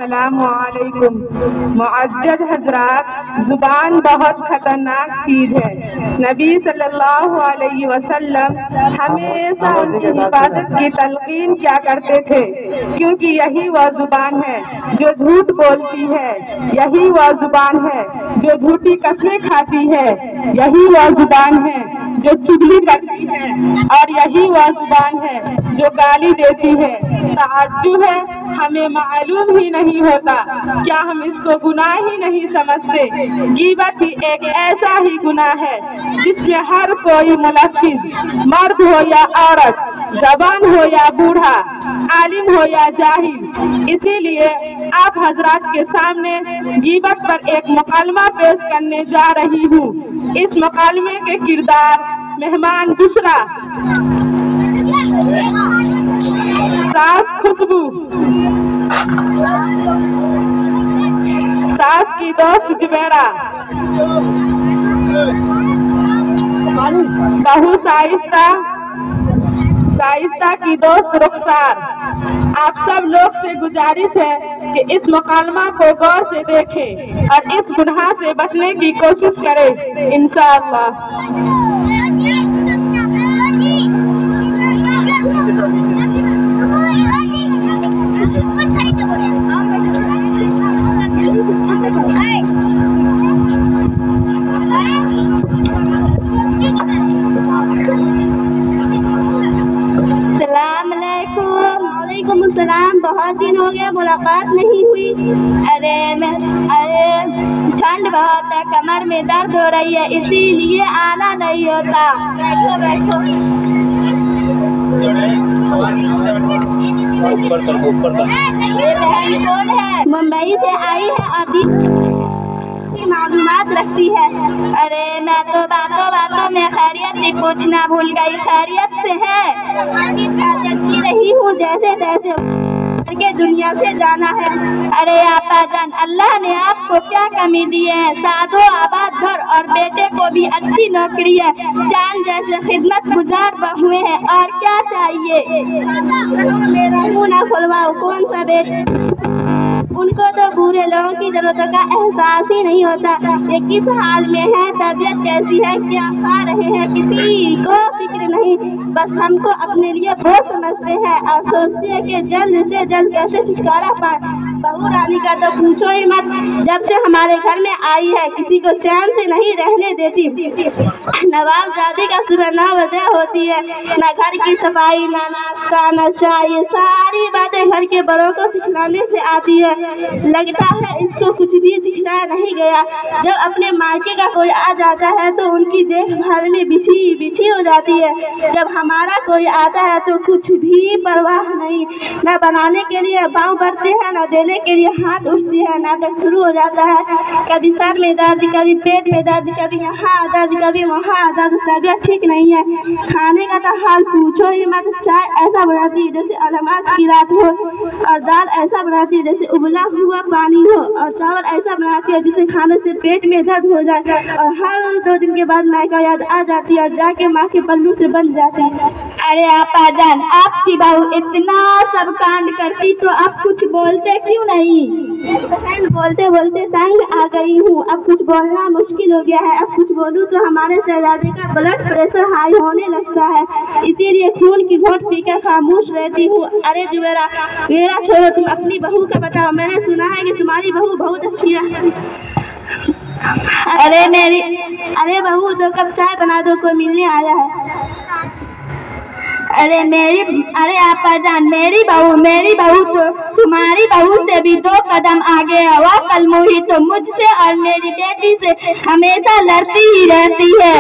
अस्सलामुअलैकुम। मुअज़्ज़ज़ हज़रात, ज़ुबान बहुत ख़तरनाक चीज़ है। नबी सल्लल्लाहु अलैहि वसल्लम हमेशा उनकी हिफाजत की तलक़ीन क्या करते थे, क्योंकि यही वह ज़ुबान है जो झूठ बोलती है, यही वह ज़ुबान है जो झूठी कस्में खाती है, यही वह ज़ुबान है जो चुगली करती है, और यही वह ज़ुबान है जो गाली देती है। ताज्जुब है, हमें मालूम ही नहीं होता, क्या हम इसको गुनाह ही नहीं समझते। गीबत ही एक ऐसा ही गुनाह है जिसमें हर कोई मुलफ़्फ़िज़, मर्द हो या औरत, जवान हो या बूढ़ा, आलिम हो या जाहिल। इसीलिए आप हजरात के सामने गीबत पर एक मुकालमा पेश करने जा रही हूँ। इस मुकालमे के किरदार मेहमान बुशरा, सास खुशबू, सास की दोस्त जुबैरा, बहू साइस्ता, साइस्ता की दोस्त रुखसार। आप सब लोग से गुजारिश है कि इस मुकालमा को गौर से देखें और इस गुनाह से बचने की कोशिश करें इंशाअल्लाह। वालेकुम सलाम। बहुत दिन हो गया, मुलाकात नहीं हुई। अरे ठंड बहुत है, कमर में दर्द हो रही है, इसीलिए आना नहीं होता। बैठो बैठो। ये बहन कौन है? मुंबई से आई है, अभी मालूमात रखती है। अरे मैं तो बातों बातों में खैरियत ही पूछना भूल गई। खैरियत से है? देखती रही हूँ जैसे तैसे के दुनिया से जाना है। अरे आपा जान, अल्लाह ने आपको क्या कमी दी है? सादो आबाद घर और बेटे को भी अच्छी नौकरी है, चांद जैसे खिदमत गुजार बहुए हैं, और क्या चाहिए? मेरा मुँह ना खुलवाओ। कौन सा बेटे? उनको तो बुरे लोगों की जरूरतों का एहसास ही नहीं होता। ये किस हाल में है, तबीयत कैसी है, क्या खा रहे हैं, किसी को फिक्र नहीं। बस हमको अपने लिए बहुत समझते हैं और सोचते हैं कि जल्द से जल्द कैसे छुटकारा पाए। बहू रानी का तो पूछो ही मत, जब से हमारे घर में आई है किसी को चैन से नहीं रहने देती। नवाबजादी का सुबह 9 बजे होती है, न घर की सफाई, न नाश्ता, न चाय, ये सारी बातें घर के बड़ों को सिखलाने से आती है। लगता है इसको कुछ भी सिखाया नहीं गया। जब अपने मायके का कोई आ जाता है तो उनकी देखभाल में बिछी बिछी हो जाती है। जब हमारा कोई आता है तो कुछ भी परवाह नहीं, न बनाने के लिए पाँव बढ़ते हैं, न देने के लिए हाथ उठते हैं। नाटक शुरू हो जाता है, कभी सर में दर्द, कभी पेट में दर्द, कभी यहाँ दर्द, कभी वहाँ दर्द। तबीयत ठीक नहीं है। खाने का तो हाल पूछो ही मत। चाय ऐसा बनाती है जैसे अलमास की रात हो, और दाल ऐसा बनाती है जैसे उबला हुआ पानी हो, और चावल ऐसा बनाती है जिसे खाने से पेट में दर्द हो जाए, और हर 2 दिन के बाद मायका याद आ जाती है और जाके माँ के पल्लू से बन जाती है। अरे आपा जान, आपकी बहू इतना सब कांड करती तो आप कुछ बोलते क्यों नहीं? बहन, बोलते बोलते तंग आ गई हूँ। अब कुछ बोलना मुश्किल हो गया है। अब कुछ बोलूँ तो हमारे शहजादे का ब्लड प्रेशर हाई होने लगता है, इसीलिए खून की घोट पीकर खामोश रहती हूँ। अरे जुबैरा, मेरा छोड़ो, तुम अपनी बहू का बताओ। मैंने सुना है कि तुम्हारी बहू बहुत अच्छी है। अरे बहू, 2 कप चाय बना दो, कोई मिलने आया है। अरे आपा जान, मेरी बहू तो तुम्हारी बहू से भी 2 कदम आगे है। वह कलमुही तो मुझसे और मेरी बेटी से हमेशा लड़ती ही रहती है।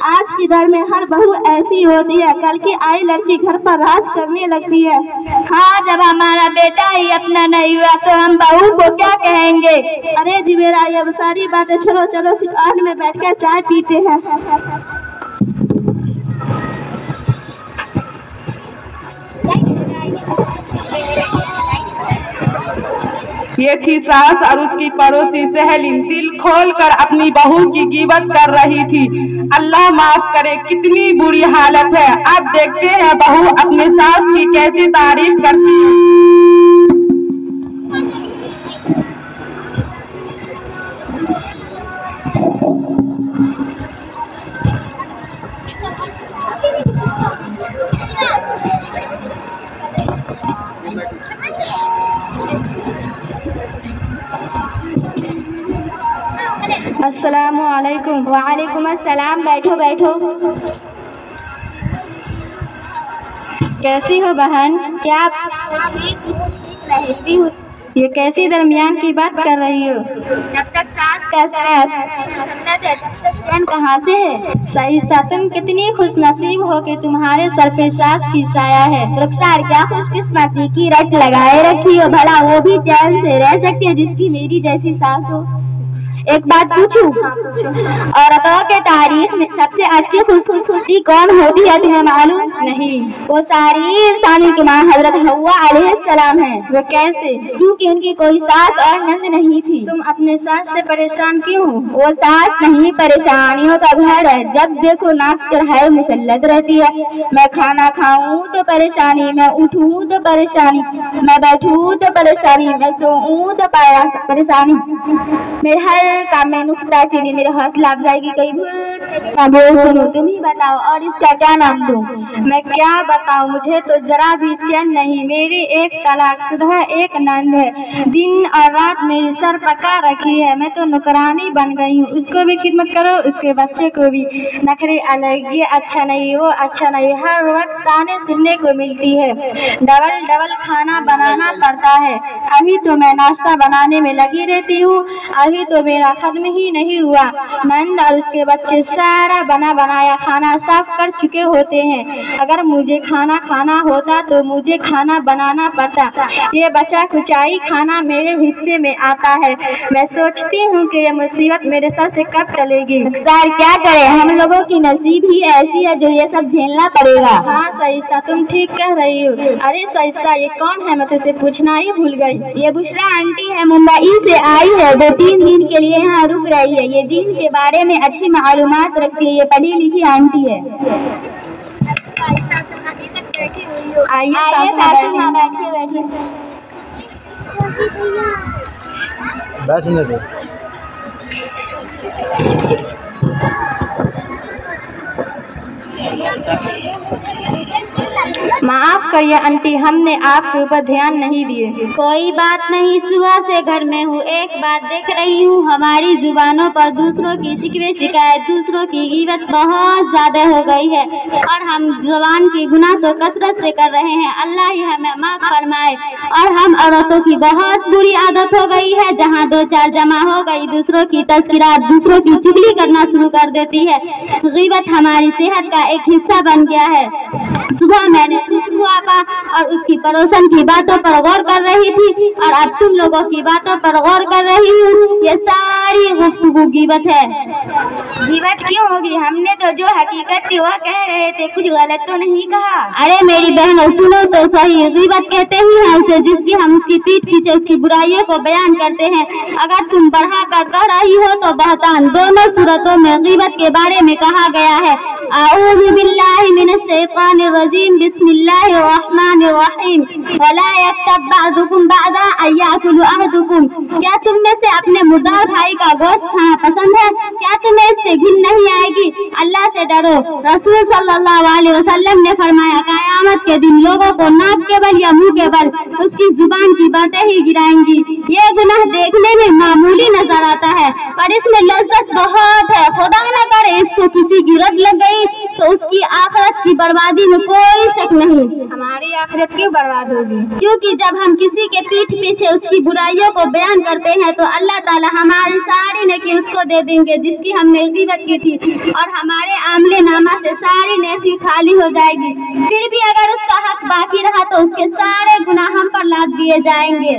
आज की दौर में हर बहू ऐसी होती है, कल की आई लड़की घर पर राज करने लगती है। हाँ, जब हमारा बेटा ही अपना नहीं हुआ तो हम बहू को क्या कहेंगे? अरे जी मेरा, ये सारी बातें छोड़ो, चलो सिकाट में बैठकर चाय पीते हैं। ये थी सास और उसकी पड़ोसी सहेलिन, दिल खोल कर अपनी बहू की गीबत कर रही थी। अल्लाह माफ करे, कितनी बुरी हालत है। अब देखते हैं बहू अपने सास की कैसी तारीफ करती है। अस्सलामु अलैकुम। वालेकुम अस्सलाम। बैठो बैठो। कैसी हो बहन? क्या ये कैसी दरमियान की बात कर रही हो? जब तक सास का कहाँ से है? शाइस्ता, तुम कितनी खुशनसीब हो कि तुम्हारे सर पे सास की साया है। रुखसार, क्या खुशकिस्मती की रट लगाए रखी हो, भला वो भी चैन से रह सकती है जिसकी मेरी जैसी सास हो। एक बात पूछूं? औरतों के तारीख में सबसे अच्छी खूबसूरती कौन होती है, तुम्हें मालूम? नहीं। वो सारी इंसानी की माँ हजरत हव्वा अलैहिस्सलाम है। वो कैसे? क्योंकि उनकी कोई सास और नंद नहीं थी। तुम अपने सास से परेशान क्यों? वो सास नहीं, परेशानियों का घर है। जब देखो नाक चढ़ाए मुसल्लत रहती है। मैं खाना खाऊं तो परेशानी, मैं उठूं तो परेशानी, मैं बैठूं तो परेशानी, मैं सोऊं तो परेशानी। मेरे हर काम में नुक्ता चीनी, मेरे हौसला अफजाई की कई भूल। सुनो, तुम ही बताओ और इसका क्या नाम दूं? मैं क्या बताऊं, मुझे तो जरा भी चैन नहीं। मेरी एक तलाकशुदा एक नंद है, दिन और रात मेरी सर पका रखी है। मैं तो नौकरानी बन गई हूँ। उसको भी खिदमत करो, उसके बच्चे को भी। नखरे अलग, ये अच्छा नहीं, वो अच्छा नहीं, हर वक्त ताने सुनने को मिलती है। डबल डबल खाना बनाना पड़ता है। अभी तो मैं नाश्ता बनाने में लगी रहती हूँ, अभी तो मेरा खत्म ही नहीं हुआ। नंद और उसके बच्चे सारा बना बनाया खाना साफ कर चुके होते हैं। अगर मुझे खाना खाना होता तो मुझे खाना बनाना पड़ता। ये बचा कुचाई खाना मेरे हिस्से में आता है। मैं सोचती हूँ कि ये मुसीबत मेरे सर से कब टलेगी। सर, क्या करें, हम लोगों की नसीब ही ऐसी है जो ये सब झेलना पड़ेगा। हाँ शाइस्ता, तुम ठीक कह रही हो। अरे शाइस्ता, ये कौन है? मैं तुझसे पूछना ही भूल गई। ये बुशरा आंटी है, मुंबई से आई है। 2-3 दिन के लिए यहाँ रुक रही है। ये दिन के बारे में अच्छी मालूमात रखती है। ये पढ़ी लिखी आंटी है। आइए सासू माँ, बैठिए। बैठने दो। माफ करिए आंटी, हमने आपके ऊपर ध्यान नहीं दिए। कोई बात नहीं, सुबह से घर में हूँ। एक बात देख रही हूँ, हमारी जुबानों पर दूसरों की शिकवे शिकायत, दूसरों की गिबत बहुत ज्यादा हो गई है और हम जुबान की गुनाह तो कसरत से कर रहे हैं। अल्लाह ही हमें माफ फरमाए। और हम औरतों की बहुत बुरी आदत हो गई है, जहाँ 2-4 जमा हो गई, दूसरों की तस्करात, दूसरों की चुगली करना शुरू कर देती है। गिबत हमारी सेहत का एक हिस्सा बन गया है। सुबह मैंने खुशबू आपा और उसकी पड़ोसन की बातों पर गौर कर रही थी और अब तुम लोगों की बातों पर गौर कर रही हूँ। ये सारी गुफ्तगू गिबत है। गिबत क्यों होगी? हमने तो जो हकीकत थी वह कह रहे थे, कुछ गलत तो नहीं कहा। अरे मेरी बहन, सुनो तो सही। गिबत कहते ही हैं उसे जिसकी हम उसकी पीठ पीछे उसकी बुराइयों को बयान करते हैं। अगर तुम बढ़ा कर कह रही हो तो बहतान। दोनों सूरतों में गिबत के बारे में कहा गया है। आऊज़ु बिल्लाहि मिनश शैतानिर रजीम, बिस्मिल्लाहिर रहमानिर रहीम। वला यक्तब बअदुकुम बअदा अयकुलु अहदुकुम। क्या तुम में से अपने मुर्दार भाई का गोश्त खाना पसंद है? क्या तुम्हें इससे घिन नहीं आएगी? अल्लाह से डरो। रसूल सल्लल्लाहु अलैहि वसल्लम ने फरमाया, क़यामत के दिन लोगों को नाक के बल या मुंह के बल उसकी जुबान की बातें ही गिराएंगी। ये गुनाह देखने में मामूली नजर आता है पर इसमें लज्जत बहुत है। खुदा न करे इसको किसी की रट लग गई तो उसकी आखिरत की बर्बादी में कोई शक नहीं। हमारी आखिरत क्यों बर्बाद होगी? क्योंकि जब हम किसी के पीठ पीछे उसकी बुराइयों को बयान करते हैं तो अल्लाह ताला हमारी सारी नेकी उसको दे देंगे जिसकी हमने गिबत की थी और हमारे आमले नामा से सारी नेकी खाली हो जाएगी। फिर भी अगर उसका हक बाकी रहा तो उसके सारे गुनाह हम पर लाद दिए जाएंगे।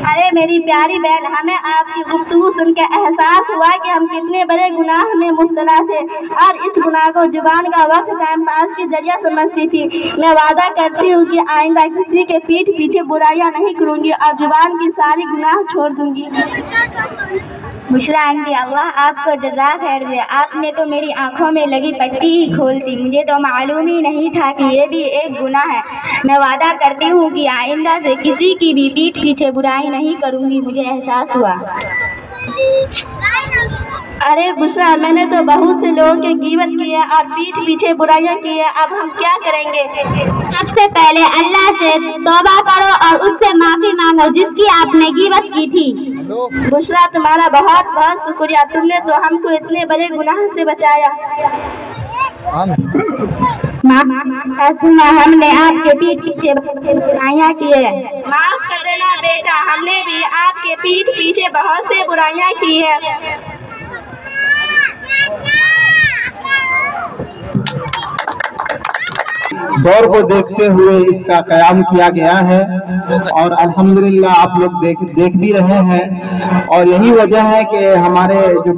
अरे मेरी प्यारी बहन, हमें आपकी गुफ्तगू सुन के एहसास हुआ कि हम कितने बड़े गुनाह में मुब्तला थे और इस गुनाह को जुबान का वक्त टाइम पास के जरिया समझती थी। मैं वादा करती हूँ कि आइंदा किसी के पीठ पीछे बुराइयां नहीं करूँगी और जुबान की सारी गुनाह छोड़ दूंगी। बुशरा आंटी, अल्लाह आपको जज़ा खैर दे। आपने तो मेरी आंखों में लगी पट्टी ही खोल दी। मुझे तो मालूम ही नहीं था कि ये भी एक गुनाह है। मैं वादा करती हूँ कि आइंदा से किसी की भी पीठ पीछे बुराई नहीं करूँगी। मुझे एहसास हुआ। अरे बुशरा, मैंने तो बहुत से लोगों की गिबत की है और पीठ पीछे बुराइयां की है। अब हम क्या करेंगे? सबसे पहले अल्लाह से तौबा करो और उससे माफी मांगो। मांगो जिसकी आपने गिबत की थी। बुशरा, तुम्हारा बहुत बहुत शुक्रिया, तुमने तो हमको इतने बड़े गुनाह से बचाया। हमने आपके पीठ पीछे बुराइयां की है। माफ कर देना बेटा, हमने भी आपके पीठ पीछे बहुत से बुराइयां की है। दौर को देखते हुए इसका क़याम किया गया है और अल्हम्दुलिल्लाह आप लोग देख भी रहे हैं। और यही वजह है कि हमारे जो